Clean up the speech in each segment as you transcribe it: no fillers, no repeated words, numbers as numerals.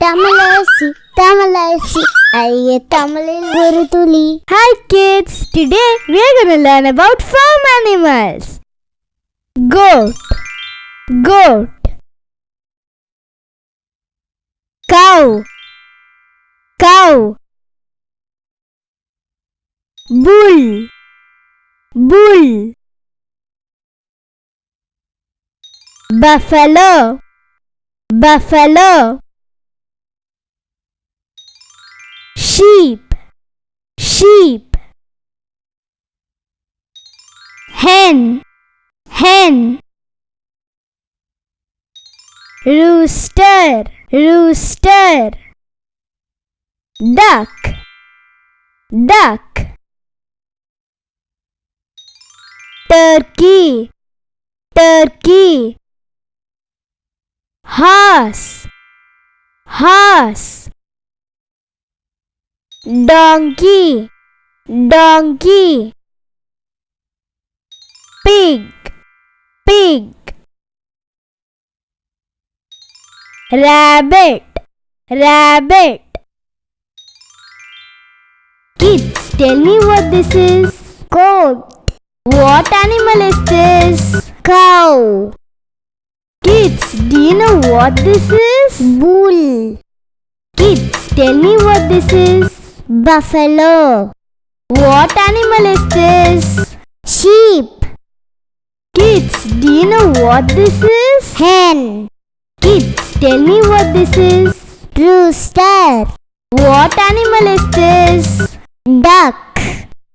Tamilarasi, Tamilarasi, ஐய தமிழில் ஒரு துளி. Hi kids, today we are going to learn about farm animals. Goat, goat. Cow, cow. Bull, bull. Buffalo, buffalo. Sheep, sheep. Hen, hen. Rooster, rooster. Duck, duck. Turkey, turkey. Horse, horse. Donkey, donkey. Pig, pig. Rabbit, rabbit. Kids, tell me what this is. Goat, What animal is this? cow, Kids, do you know what this is? bull, Kids, tell me what this is. buffalo, What animal is this? sheep, Kids, do you know what this is? hen, Kids, tell me what this is. rooster, What animal is this? duck,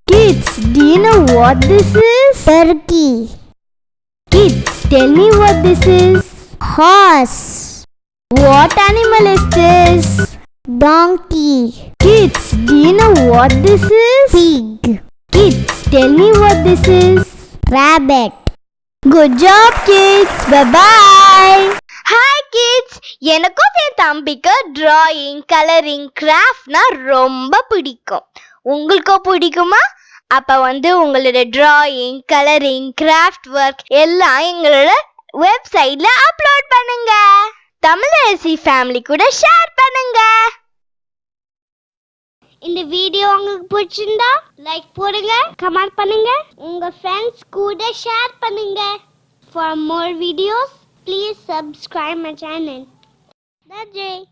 Kids, do you know what this is? turkey, Kids, tell me what this is. horse, What animal is this? donkey, Kids, do you know what this is? pig, Kids, tell me what this is. rabbit. Good job kids. Bye-bye. Hi kids. எனக்கும் என் தம்பிக்கு drawing, coloring, craftனா ரொம்ப பிடிக்கும். உங்களுக்கும் பிடிக்குமா? அப்ப உங்களோட drawing, coloring, craft work எல்லாம் எங்களோட வெப்சைட்ல அப்லோட் பண்ணுங்க. தமிழரசி ஃபேமிலி கூட ஷேர் பண்ணுங்க. இந்த வீடியோ உங்களுக்கு பிடிச்சிருந்தா லைக் போடுங்க, கமெண்ட் பண்ணுங்க, உங்க ஃப்ரெண்ட்ஸ் கூட ஷேர் பண்ணுங்க. For more videos, please subscribe my channel. That's it.